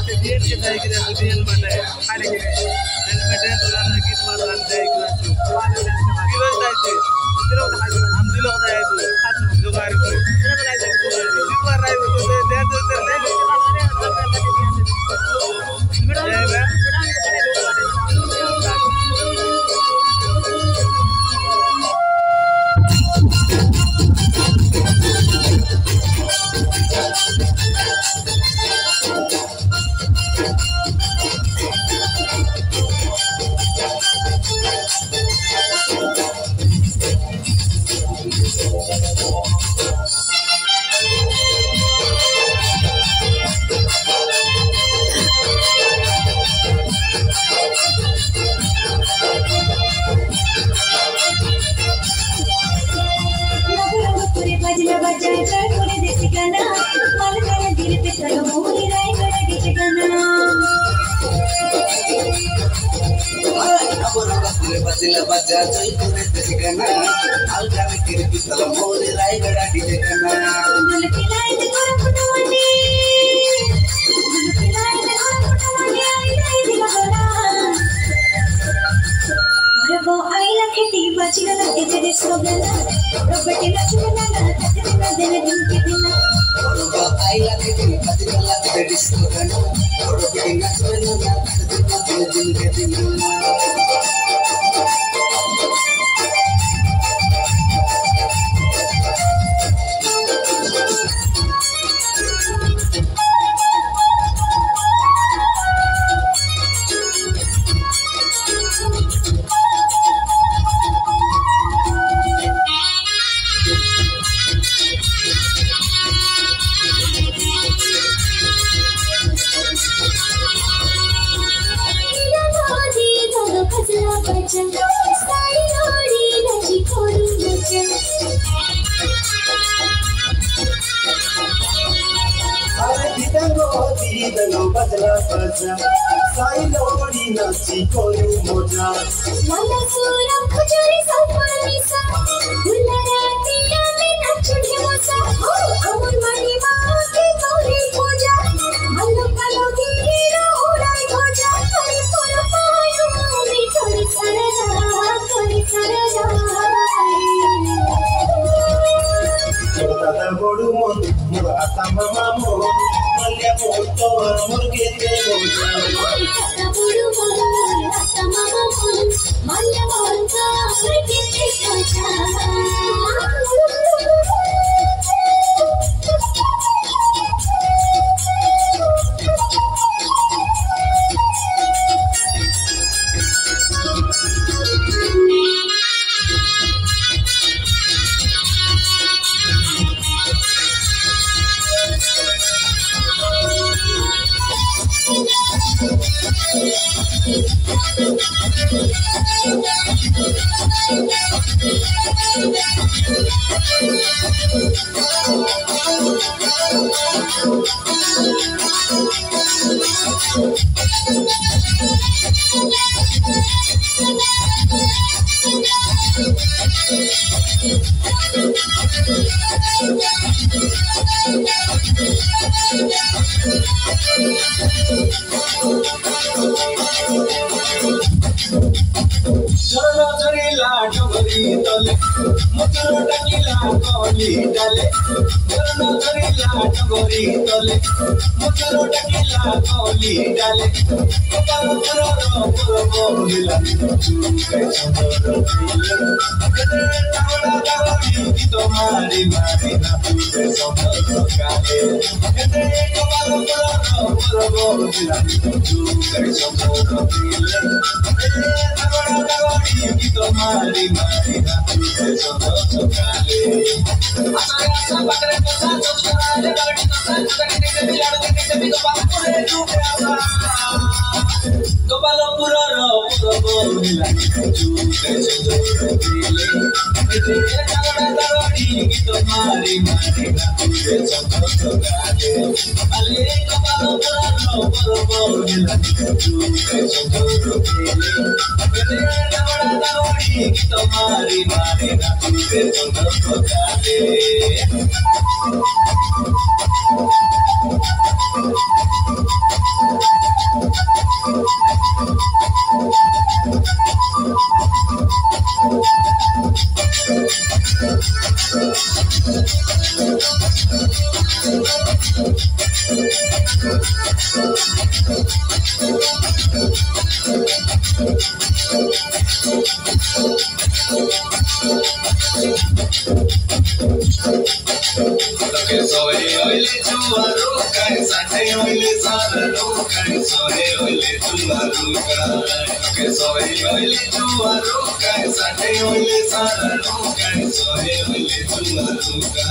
Beer के जाए कि बियर बने खाने के हेलमेट है तो ना गीत मार लाते हैं क्लास बियर जाए हम दिलों का है तो खाते जुगाड़ में जुगाड़ रहे हो तो दे बजला बजा जोई तूने देखना अलगा में तेरे पिस्तल मोरे रायगढ़ डी देखना दिल की लाइट कर फटवानी आई दिलवाना अरे वो आई लखटी बचला लगे तेरे सोगला रोबटी लचुना ना तेरे दिन दिन के दिन और वो आई लखटी बचला लगे तेरे सोगला रोबटी लचुना ना तेरे दिन के दिन बजला बजा साई लोड़ी नाची कोरू मोजा मला सुरा खजरी सफरनी सा गुलराती आले नाचुनी मोसा हो अमन मणी माके गौरी पूजा मल्लो कालो गिरो उड़ाई गोजा हरी कोरो पायो मी थोड़ी सरजा दादा बड़ू मन मोर आता मामा मो मल्ल्या मोतो मुर्गे दे मोजा दादा बड़ू मन आता मामा मन मल्ल्या मोतो मुर्गे दे मोजा झरना झरीला डोगरी तले मुचुर डाकिला कली डाले झरना झरीला डोगरी तले मुचुर डाकिला कली डाले कपाल पुरो पुरो मिला चुके चंदर दिले कदे तावड़ा गावड़ी तुम्हारी मारी ना तुझे संभल गाले कदे कपाल पुरो मिला चुके चंदर दिले कदे तावड़ा गावड़ी तुम्हारी मारी ना तुझे संभल गाले आसा आसा बकरे को साथ चुराने गाड़ी को साथ करने के लिए आड़ के भी कपाल पुरे डूबे आसा कपाल पुरो मिला चुके चंदर दिले कदे तावड़ा गावड़ी तुम्हारी मारी ना तुझे संभल गाले अले कपाल पुरो मिला चुके चंदर दिले कदे तावड़ा गावड़ी तुम्हारी मारी ना तुझे संभल गाले Que soy hoy le chumaruca, esa hoy le sararuca, soy hoy le chumaruca. Que soy hoy le chumaruca, esa hoy le sararuca, soy hoy le chumaruca.